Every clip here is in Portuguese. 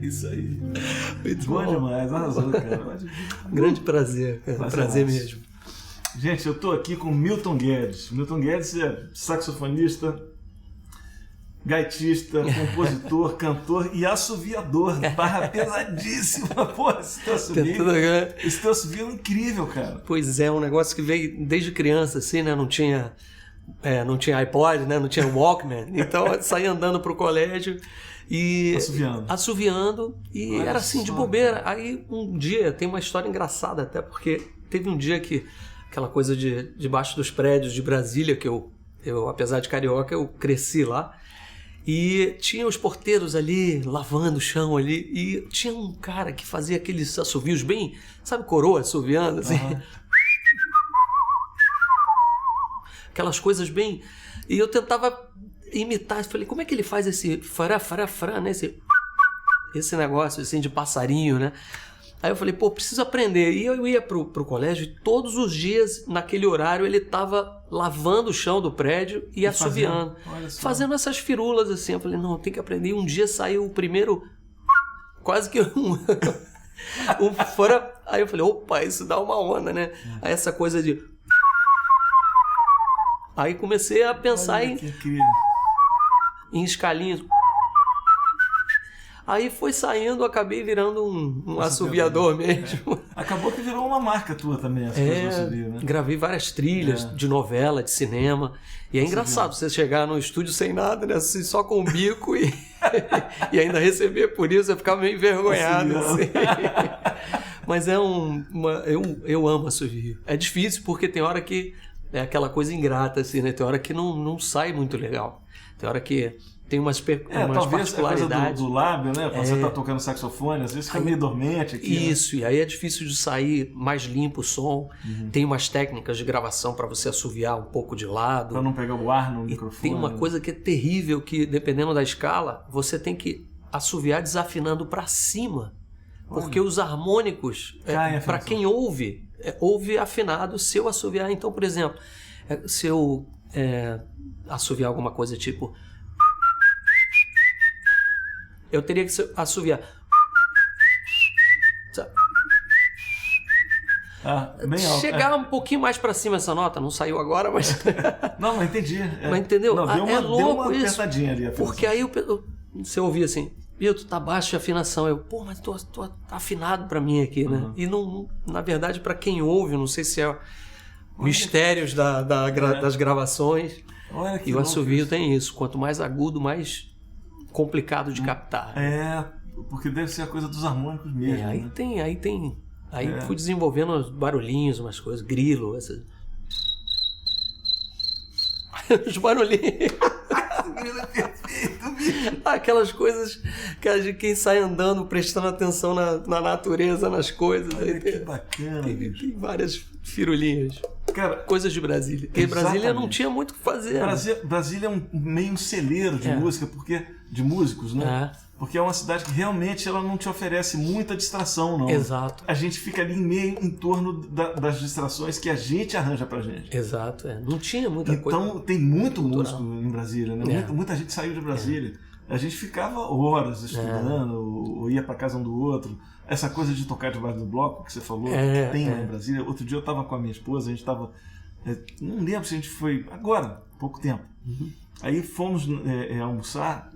Isso aí. Muito Bom bom. demais, arrasou, cara. Grande prazer, cara. Prazer mesmo. Gente, eu tô aqui com Milton Guedes. Milton Guedes é saxofonista, gaitista, compositor, cantor e assoviador. Barra pesadíssima. Pô, esse teu assovio é incrível, cara. Pois é, um negócio que veio desde criança, assim, né? Não tinha iPod, né? Não tinha Walkman. Então eu saía andando pro colégio e assoviando e olha, era assim, de bobeira. Aí um dia, tem uma história engraçada até, porque teve um dia que aquela coisa debaixo dos prédios de Brasília, que eu, apesar de carioca, eu cresci lá. E tinha os porteiros ali, lavando o chão ali, e tinha um cara que fazia aqueles assovios bem, sabe, coroa assoviando, assim. Uhum. Aquelas coisas bem... E eu tentava imitar, falei, como é que ele faz esse fará, né, esse negócio, assim, de passarinho, né? Aí eu falei, pô, preciso aprender. E eu ia pro colégio e todos os dias, naquele horário, ele tava lavando o chão do prédio e assoviando. Fazendo essas firulas assim. Eu falei, não, eu tenho que aprender. E um dia saiu o primeiro, quase que um fora. Aí eu falei, opa, isso dá uma onda, né? Aí essa coisa de... Aí comecei a pensar em escalinhas. Aí foi saindo, acabei virando um assoviador mesmo. Acabou que virou uma marca tua também, essa coisa do assovio, né? Gravei várias trilhas de novela, de cinema. E é engraçado você chegar no estúdio sem nada, né? Assim, só com o bico e ainda receber por isso, eu ficava meio envergonhado. Assim. Mas eu amo assovio. É difícil porque tem hora que é aquela coisa ingrata, assim, né? Tem hora que não sai muito legal. Tem hora que... Tem umas particularidades. A coisa do lábio, né? Quando você tá tocando saxofone, às vezes fica meio dormente aqui. Isso, né? E aí é difícil de sair mais limpo o som. Uhum. Tem umas técnicas de gravação para você assoviar um pouco de lado. Para não pegar o ar no microfone. Tem uma coisa que é terrível, que dependendo da escala, você tem que assoviar desafinando para cima. Porque os harmônicos, para quem ouve afinado se eu assoviar. Então, por exemplo, se eu assoviar alguma coisa tipo... Eu teria que assoviar. Bem alto. Chegar um pouquinho mais pra cima essa nota, não saiu agora, mas... Não, mas entendi. Mas entendeu? Não, é louco deu uma isso. Apertadinha ali. Porque aí você ouvia assim, tu tá baixo de afinação. Eu, pô, mas tô afinado pra mim aqui, né? E não, na verdade, pra quem ouve, não sei se é mistérios das gravações. E o assovio tem isso. Quanto mais agudo, mais... complicado de captar. Porque deve ser a coisa dos harmônicos mesmo. Aí fui desenvolvendo uns barulhinhos, umas coisas, grilo, essas... os barulhinhos. Grilo é perfeito, bicho. Aquelas coisas que quem sai andando, prestando atenção na natureza, nas coisas. Olha, que bacana. Tem várias firulinhas. Cara, coisas de Brasília. Porque Brasília não tinha muito o que fazer. Brasília é meio um celeiro de música, de músicos, né? Porque é uma cidade que realmente ela não te oferece muita distração, não. Exato. A gente fica ali meio em torno das distrações que a gente arranja pra gente. Exato, Não tinha muita coisa. Então tem muito músico em Brasília, né? Muita gente saiu de Brasília. A gente ficava horas estudando, ou ia pra casa um do outro. Essa coisa de tocar debaixo do bloco que você falou, que tem lá em Brasília. Outro dia eu estava com a minha esposa, a gente estava... não lembro se a gente foi... Agora, pouco tempo. Uhum. Aí fomos almoçar,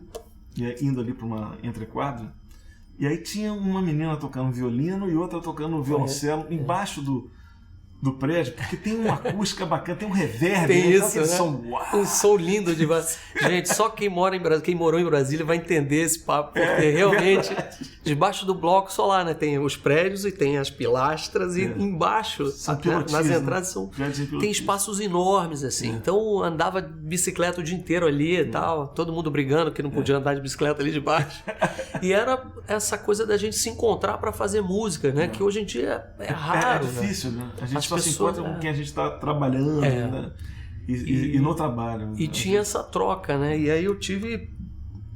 indo ali para uma entrequadra, e aí tinha uma menina tocando violino e outra tocando violoncelo embaixo do prédio, porque tem uma acústica bacana, tem um reverb, tem isso, né? Som, um som lindo de gente, só quem morou em Brasília vai entender esse papo, porque realmente debaixo do bloco só lá, né, tem os prédios e tem as pilastras e embaixo, nas entradas tem espaços enormes assim, então andava de bicicleta o dia inteiro ali e tal, todo mundo brigando que não podia andar de bicicleta ali de baixo, e era essa coisa da gente se encontrar para fazer música, né, que hoje em dia é raro, é difícil, né? A gente só se encontra com quem a gente está trabalhando, né? E no trabalho. E tinha essa troca, né? E aí eu tive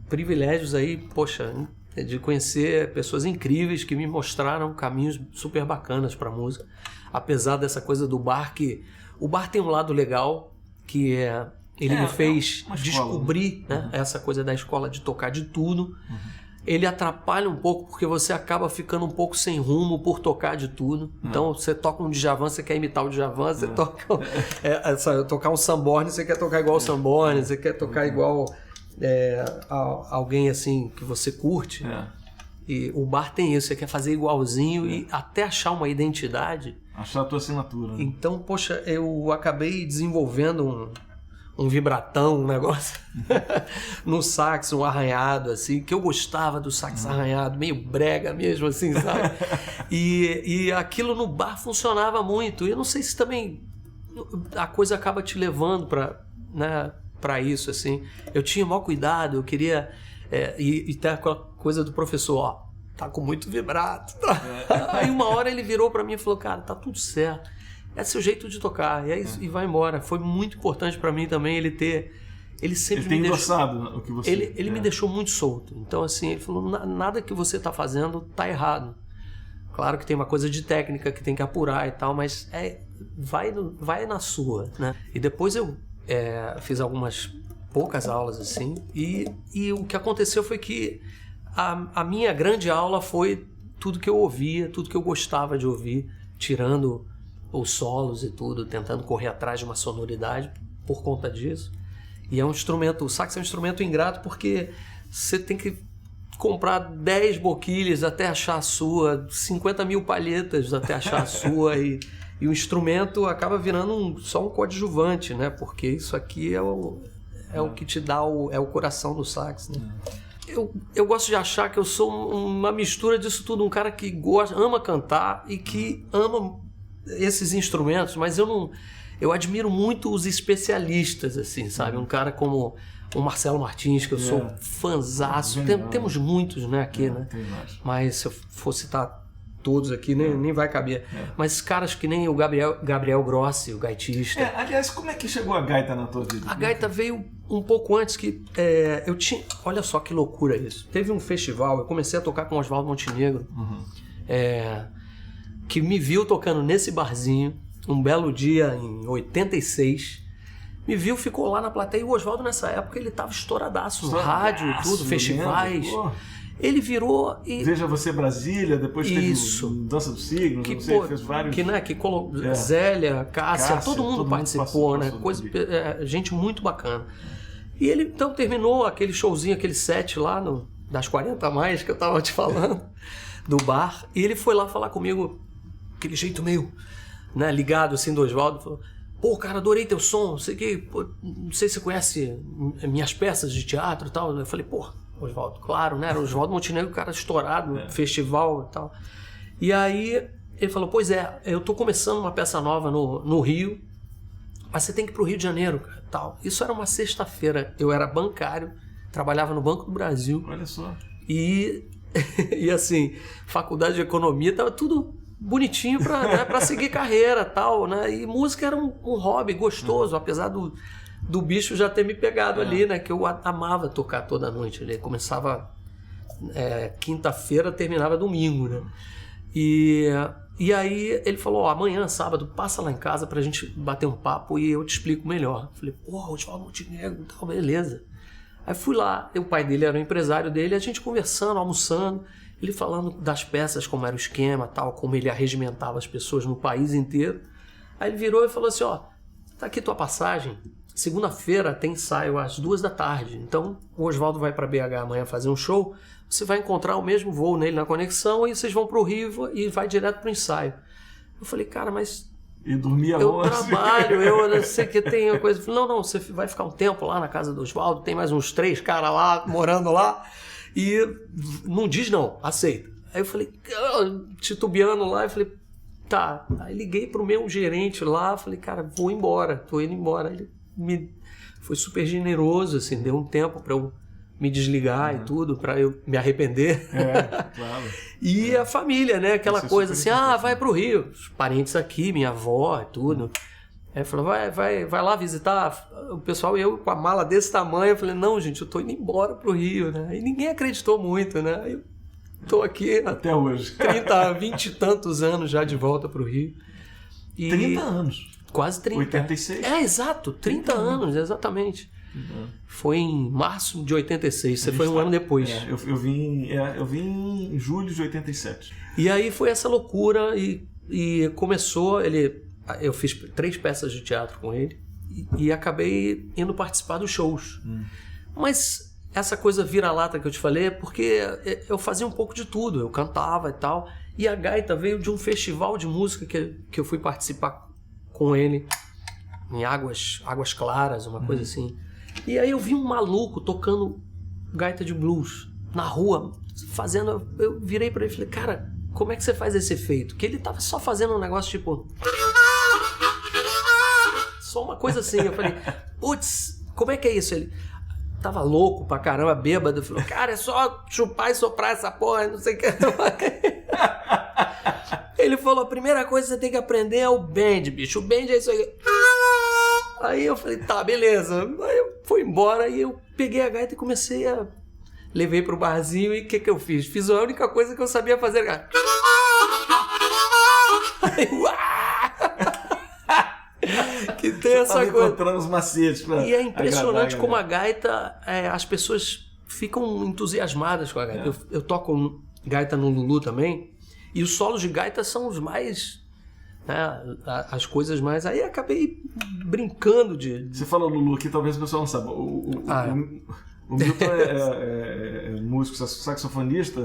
privilégios aí, poxa, de conhecer pessoas incríveis que me mostraram caminhos super bacanas para música. Apesar dessa coisa do bar, que o bar tem um lado legal, que ele me fez descobrir, né? Essa coisa da escola de tocar de tudo. ele atrapalha um pouco porque você acaba ficando um pouco sem rumo por tocar de tudo. Então você toca um Djavan, você quer imitar o Djavan, você tocar um Sanborn, você quer tocar igual o Sanborn, você quer tocar igual alguém assim que você curte. E o bar tem isso, você quer fazer igualzinho e até achar uma identidade. Achar a tua assinatura. Né? Então, poxa, eu acabei desenvolvendo um vibratão, um negócio no sax, um arranhado, assim, que eu gostava do sax arranhado, meio brega mesmo, assim, sabe? E aquilo no bar funcionava muito. E eu não sei se também a coisa acaba te levando para isso, assim. Eu tinha o maior cuidado, eu queria... e tem aquela coisa do professor, ó, tá com muito vibrato. Aí uma hora ele virou para mim e falou, cara, tá tudo certo. É seu jeito de tocar, e é isso, e vai embora. Foi muito importante para mim também ele sempre me endossado o que você... Ele me deixou muito solto. Então, assim, ele falou, nada que você tá fazendo tá errado. Claro que tem uma coisa de técnica que tem que apurar e tal, mas vai na sua, né? E depois eu fiz algumas poucas aulas, assim, e o que aconteceu foi que a minha grande aula foi tudo que eu ouvia, tudo que eu gostava de ouvir, tirando os solos e tudo, tentando correr atrás de uma sonoridade por conta disso. E é um instrumento, o sax é um instrumento ingrato porque você tem que comprar 10 boquilhas até achar a sua, 50 mil palhetas até achar a sua, e o instrumento acaba virando só um coadjuvante, né? Porque isso aqui é o que te dá o coração do sax, né? Eu gosto de achar que eu sou uma mistura disso tudo, um cara que ama cantar e que ama esses instrumentos, mas eu admiro muito os especialistas, assim, sabe? Um cara como o Marcelo Martins, que eu sou fãzaço. Temos muitos, né, aqui, né? Mas se eu for citar todos aqui, nem vai caber. Mas caras que nem o Gabriel Grossi, o gaitista. Aliás, como é que chegou a gaita na tua vida? A gaita veio um pouco antes que eu tinha... Olha só que loucura isso. Teve um festival, eu comecei a tocar com o Oswaldo Montenegro, que me viu tocando nesse barzinho, um belo dia em 86, me viu, ficou lá na plateia, e o Oswaldo nessa época ele tava estouradaço no rádio e tudo, festivais. Ele virou e... Veja Você Brasília, depois teve Dança dos Signos, não sei, fez vários... Zélia, Cássia, todo mundo participou, né? Gente muito bacana. E ele então terminou aquele showzinho, aquele set lá das 40 a mais que eu tava te falando, do bar, e ele foi lá falar comigo, aquele jeito meio, né, ligado assim do Oswaldo, falou, pô, cara, adorei teu som, não sei se você conhece minhas peças de teatro e tal. Eu falei, pô, Oswaldo, claro, né, era o Oswaldo Montenegro, cara estourado, festival e tal. E aí ele falou, pois eu tô começando uma peça nova no Rio, mas você tem que ir pro Rio de Janeiro, cara, tal. Isso era uma sexta-feira, eu era bancário, trabalhava no Banco do Brasil. Olha só. E assim, faculdade de economia, tava tudo bonitinho pra seguir carreira, tal, né? E música era um hobby gostoso, apesar do bicho já ter me pegado ali, né? Que eu amava tocar toda noite ali. Começava quinta-feira, terminava domingo, né? E aí ele falou, amanhã, sábado, passa lá em casa pra gente bater um papo e eu te explico melhor. Eu falei, pô, Oswaldo Montenegro, tal, beleza. Aí fui lá, o pai dele era o empresário dele, a gente conversando, almoçando, ele falando das peças, como era o esquema, tal, como ele arregimentava as pessoas no país inteiro. Aí ele virou e falou assim, ó, tá aqui tua passagem, segunda-feira tem ensaio às 14h. Então o Oswaldo vai para BH amanhã fazer um show, você vai encontrar o mesmo voo nele na conexão e vocês vão pro Rio e vai direto pro ensaio. Eu falei, cara, mas... E dormia eu trabalho, eu sei que tem uma coisa... Não, você vai ficar um tempo lá na casa do Oswaldo, tem mais uns 3 caras lá, morando lá, e não diz não, aceita. Aí eu falei, titubeando lá, eu falei, tá. Aí liguei pro meu gerente lá, falei, cara, vou embora, tô indo embora. Ele foi super generoso, assim, deu um tempo pra eu me desligar e tudo, pra eu me arrepender. Claro. E a família, né? Aquela coisa assim, vai pro Rio. Os parentes aqui, minha avó e tudo. Aí falou, vai lá visitar o pessoal. Eu com a mala desse tamanho, eu falei, não, gente, eu tô indo embora pro Rio, né? E ninguém acreditou muito, né? Aí eu tô aqui até hoje. 20 e tantos anos já de volta pro Rio. 30 anos. Quase 30. 86. Exato, 30 anos, exatamente. Foi em março de 86, você foi um ano depois. Eu vim em julho de 87. E aí foi essa loucura e começou, eu fiz 3 peças de teatro com ele e acabei indo participar dos shows. Mas essa coisa vira-lata que eu te falei é porque eu fazia um pouco de tudo, eu cantava e tal, e a gaita veio de um festival de música que eu fui participar com ele em Águas Claras, uma coisa assim. E aí eu vi um maluco tocando gaita de blues na rua, fazendo. Eu virei pra ele e falei, cara, como é que você faz esse efeito? Que ele tava só fazendo um negócio tipo. Só uma coisa assim. Eu falei, putz, como é que é isso? Ele tava louco pra caramba, bêbado. Falou, cara, é só chupar e soprar essa porra, não sei o que. Ele falou, a primeira coisa que você tem que aprender é o bend, bicho. O bend é isso aí. Aí eu falei, tá, beleza. Aí eu fui embora e eu peguei a gaita e comecei a... Levei pro barzinho e o que eu fiz? Fiz a única coisa que eu sabia fazer, cara. Aí, que tem essa coisa. Encontrando os macetes pra e é impressionante como a gaita, as pessoas ficam entusiasmadas com a gaita. Eu toco gaita no Lulu também, e os solos de gaita são os mais... as coisas mais... Aí acabei brincando de... Você falou Lulu aqui, talvez o pessoal não saiba. O Milton é músico saxofonista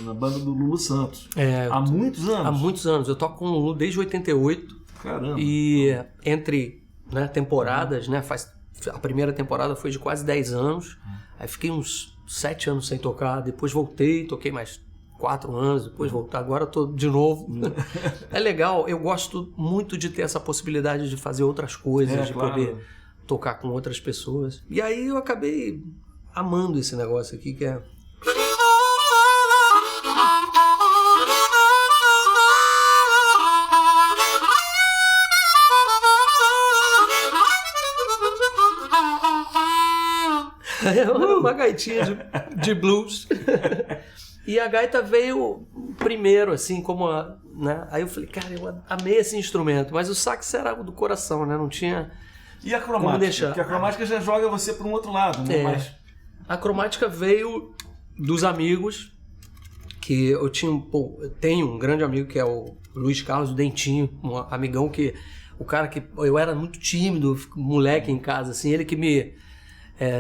na banda do Lulu Santos. Há muitos anos? Há muitos anos. Eu toco com o Lulu desde 88. Caramba. E entre temporadas, a primeira temporada foi de quase 10 anos. Aí fiquei uns 7 anos sem tocar. Depois voltei, toquei mais 4 anos, depois voltar, agora tô de novo. É legal, eu gosto muito de ter essa possibilidade de fazer outras coisas, de poder tocar com outras pessoas. E aí eu acabei amando esse negócio aqui, que é... É uma gaitinha de blues. E a gaita veio primeiro, assim, como aí eu falei, cara, eu amei esse instrumento, mas o sax era do coração, né? Não tinha. E a cromática? Como deixar. Porque a cromática já joga você para um outro lado, né? Mas... A cromática veio dos amigos, que eu tenho um grande amigo que é o Luiz Carlos Dentinho, um amigão que. O cara que. Eu era muito tímido, moleque em casa, assim, ele que me.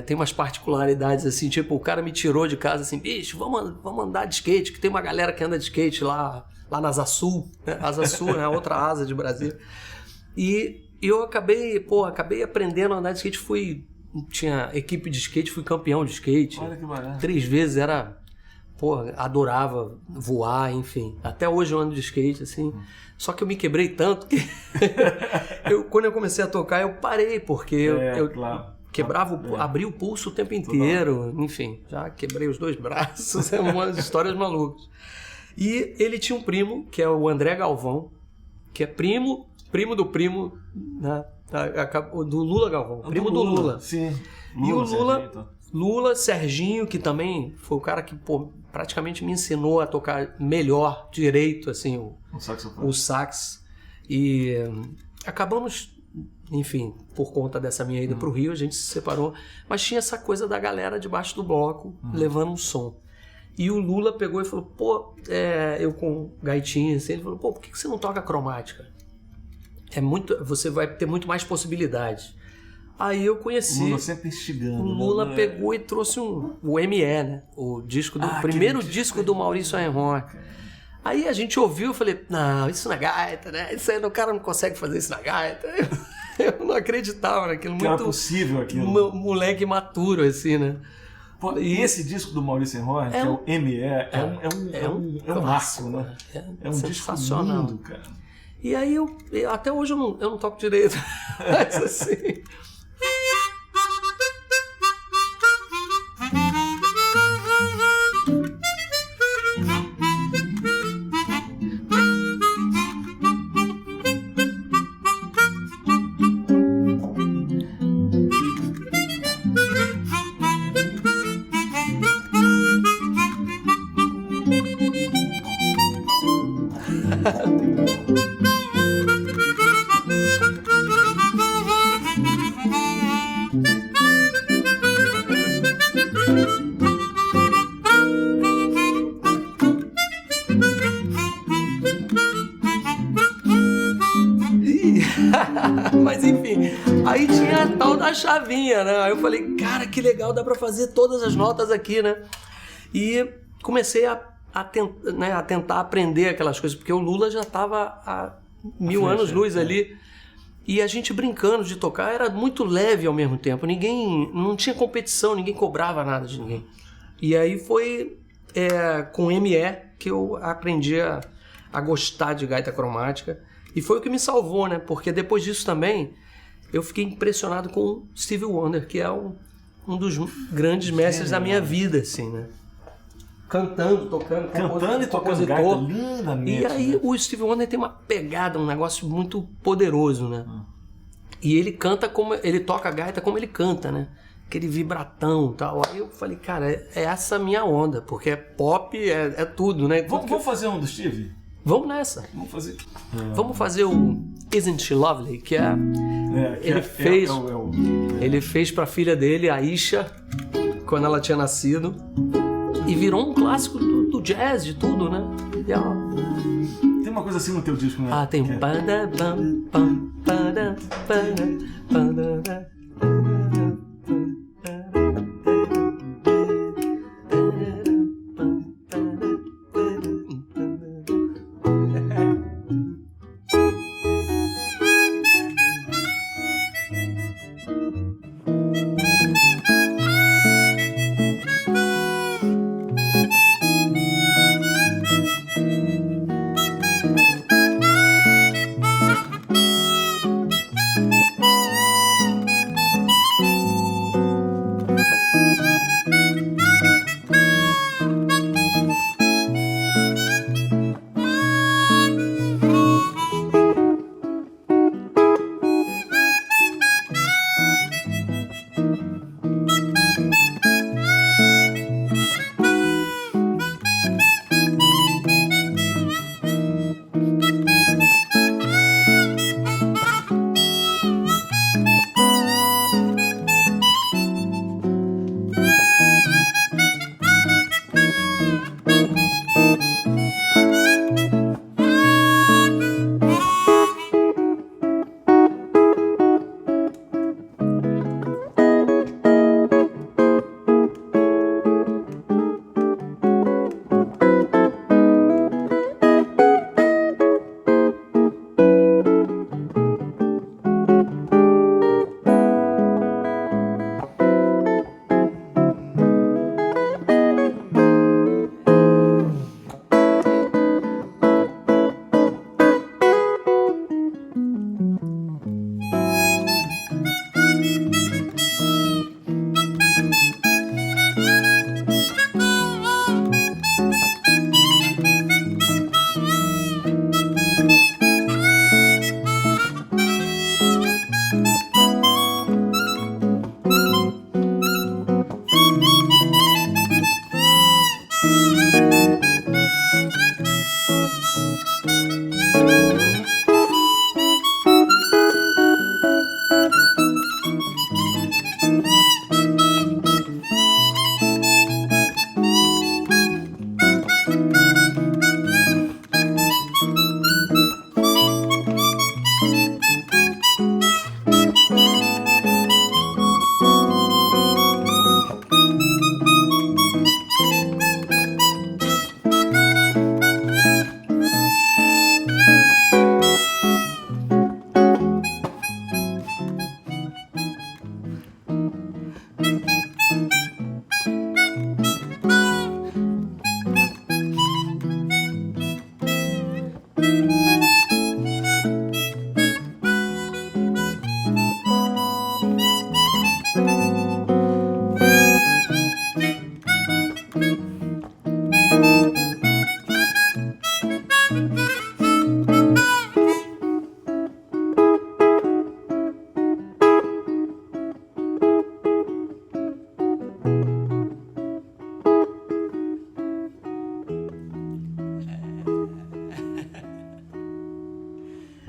Tem umas particularidades assim, tipo, o cara me tirou de casa assim, bicho, vamos andar de skate, que tem uma galera que anda de skate lá na Asa Sul, né? Asa Sul, né? Outra asa de Brasília. E eu acabei aprendendo a andar de skate, tinha equipe de skate, fui campeão de skate. Olha que barato. 3 vezes adorava voar, enfim. Até hoje eu ando de skate, assim. Só que eu me quebrei tanto que quando eu comecei a tocar, eu parei, porque claro. Abri o pulso o tempo inteiro, enfim, já quebrei os 2 braços, umas histórias malucas. E ele tinha um primo, que é o André Galvão, que é primo do primo, né, do Lula Galvão, primo do Lula. Sim. E o Lula, Serginho, que também foi o cara que praticamente me ensinou a tocar melhor, direito, assim, o sax. E acabamos... Enfim, por conta dessa minha ida pro Rio, a gente se separou. Mas tinha essa coisa da galera debaixo do bloco, levando um som. E o Lula pegou e falou, eu com gaitinha, assim, ele falou, por que você não toca cromática? Você vai ter muito mais possibilidades. Aí eu conheci... O Lula sempre instigando. O Lula pegou e trouxe o ME, né? O disco primeiro disco do Maurício Einhorn. Aí a gente ouviu, eu falei, não, isso na gaita, né? Isso aí, o cara não consegue fazer isso na gaita. Eu não acreditava naquilo. Que era possível aquilo. Moleque maturo, assim, né? E esse disco do Maurício Einhorn, que é o ME, é um marco, né? É um disco lindo, cara. E aí, até hoje eu não toco direito. Mas assim... Mas enfim, aí tinha a tal da chavinha, né? Aí eu falei, cara, que legal, dá pra fazer todas as notas aqui, né? E comecei a tentar aprender aquelas coisas, porque o Lula já estava há 1000 anos-luz ali. E a gente brincando de tocar era muito leve ao mesmo tempo. Não tinha competição, ninguém cobrava nada de ninguém. E aí foi com ME que eu aprendi a gostar de gaita cromática. E foi o que me salvou, né? Porque depois disso também eu fiquei impressionado com Stevie Wonder, que é um dos grandes mestres da minha vida, assim, né? Cantando e tocando gaita lindamente. E aí o Stevie Wonder tem uma pegada, um negócio muito poderoso, né? E ele canta ele toca a gaita como ele canta, né? Aquele vibratão e tal. Aí eu falei, cara, é essa a minha onda, porque é pop, é tudo, né? Vamos fazer um do Stevie? Vamos nessa. Vamos fazer. Vamos fazer o Isn't She Lovely, que ele fez pra filha dele, a Isha, quando ela tinha nascido. E virou um clássico do jazz, de tudo, né? Tem uma coisa assim no teu disco, né? Ah, tem um...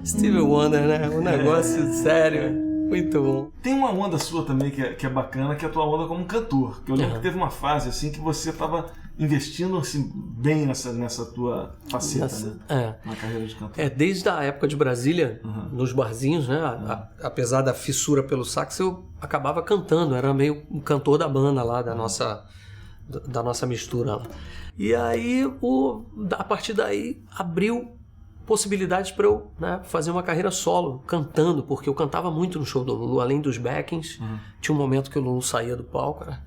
Stevie Wonder, né? Um negócio sério, muito bom. Tem uma onda sua também que é bacana, que é a tua onda como cantor. Que eu lembro que teve uma fase assim que você tava investindo assim, bem nessa tua faceta, né? Na carreira de cantor. Desde a época de Brasília, nos barzinhos, né? Apesar da fissura pelo sax, eu acabava cantando, era meio um cantor da banda lá, da nossa mistura lá. E aí, a partir daí, abriu possibilidades para eu, né, fazer uma carreira solo, cantando, porque eu cantava muito no show do Lulu, além dos backings. Tinha um momento que o Lulu saía do palco, era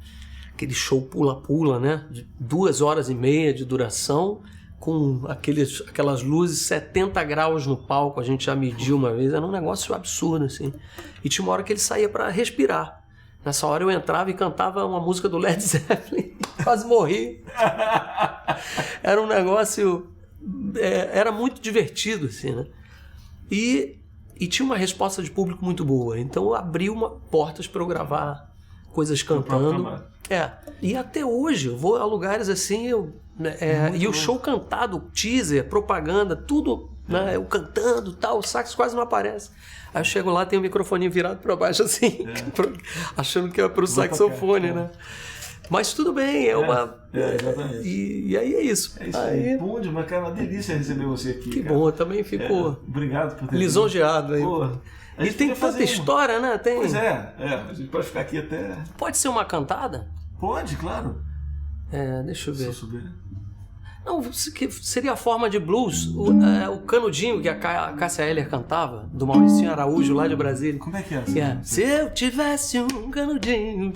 aquele show pula-pula, né, de 2h30 de duração, com aquelas luzes 70 graus no palco, a gente já mediu uma vez, era um negócio absurdo, assim. E tinha uma hora que ele saía para respirar. Nessa hora eu entrava e cantava uma música do Led Zeppelin, quase morri. Era um negócio... era muito divertido, assim, né? E tinha uma resposta de público muito boa. Então abriu portas para eu gravar coisas cantando. E até hoje eu vou a lugares assim, e o show cantado, teaser, propaganda, tudo, né? Eu cantando, tal, o sax quase não aparece. Aí eu chego lá, tem o microfone virado para baixo assim, achando que é pro saxofone, né? Mas tudo bem, exatamente. E aí é isso. É isso aí. Bom demais, cara, uma delícia receber você aqui. Que bom, eu também fico obrigado por ter lisonjeado aí. E tem tanta história, né? Pois a gente pode ficar aqui até... Pode ser uma cantada? Pode, claro. Deixa eu ver. Se eu souber. Não, seria a forma de blues, o canudinho que a Cássia Eller cantava, do Mauricinho Araújo, lá de Brasília. Como é que é? Se eu tivesse um canudinho,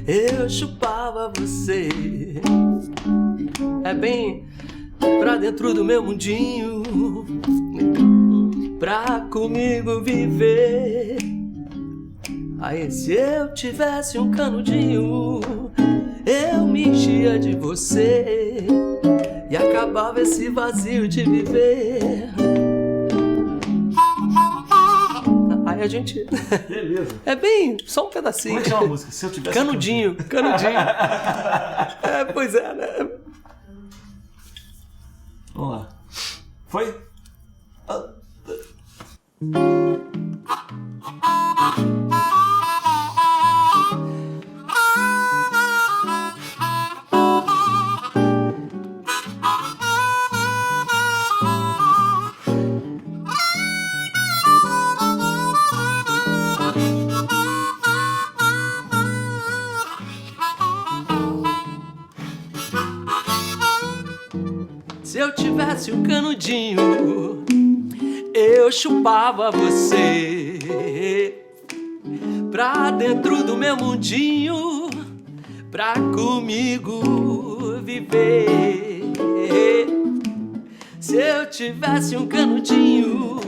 eu chupava você. É bem pra dentro do meu mundinho, pra comigo viver. Aí se eu tivesse um canudinho, eu me enchia de você e acabava esse vazio de viver. Aí a gente... Beleza. É bem... Só um pedacinho. Como é que chama a música? Se eu tivesse... Canudinho. Pois é, né? Vamos lá. Foi? Se eu tivesse um canudinho, eu chupava você pra dentro do meu mundinho, pra comigo viver. Se eu tivesse um canudinho,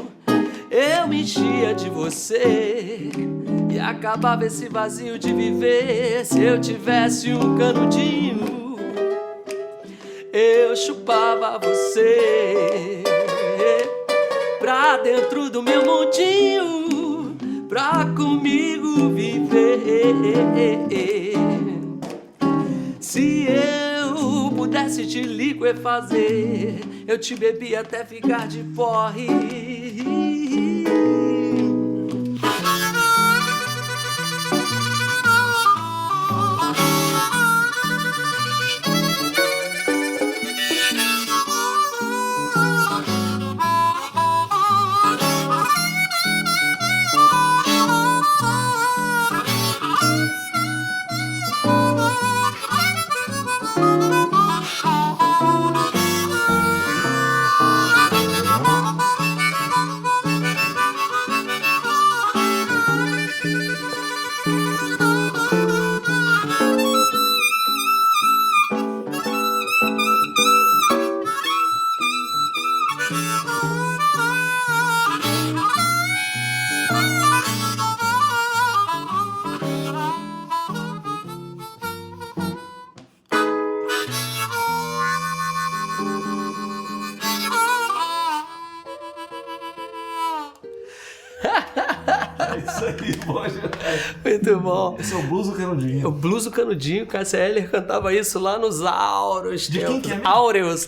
eu me enchia de você e acabava esse vazio de viver. Se eu tivesse um canudinho, eu chupava você pra dentro do meu mundinho, pra comigo viver. Se eu pudesse te liquefazer, eu te bebia até ficar de porre. Isso aí, poxa. Muito bom. Esse é o Blues do Canudinho. É o Blues do Canudinho. Cássia Eller cantava isso lá nos áureos tempos. De quem que é mesmo? Áureos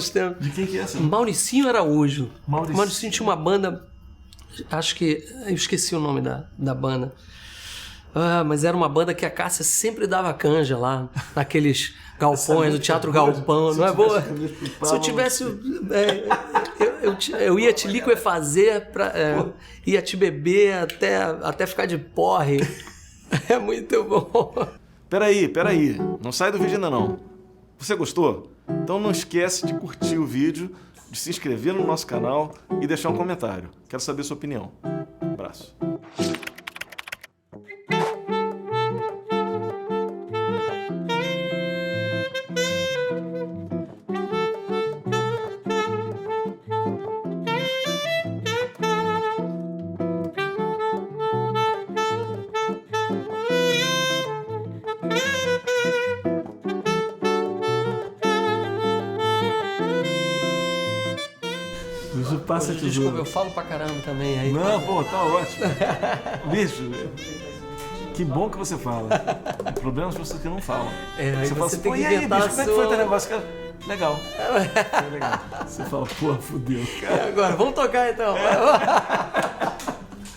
tempos. De quem que é essa? Mauricinho Araújo. Mauricinho tinha uma banda, acho que... Eu esqueci o nome da banda. Mas era uma banda que a Cássia sempre dava canja lá, naqueles galpões, do Teatro Galpão, não é boa? Se eu tivesse... eu ia te liquefazer, ia te beber até ficar de porre. É muito bom. Peraí, não sai do vídeo ainda não. Você gostou? Então não esquece de curtir o vídeo, de se inscrever no nosso canal e deixar um comentário. Quero saber sua opinião. Um abraço. Passa desculpa, eu falo pra caramba também. Aí, não, pô, tá ótimo. Bicho, que bom que você fala. O problema é as pessoas que não falam. Você fala assim, tem que inventar, bicho, como é que foi teu negócio? Cara, legal. Foi legal. Você fala, pô, fudeu, cara. Agora, vamos tocar então.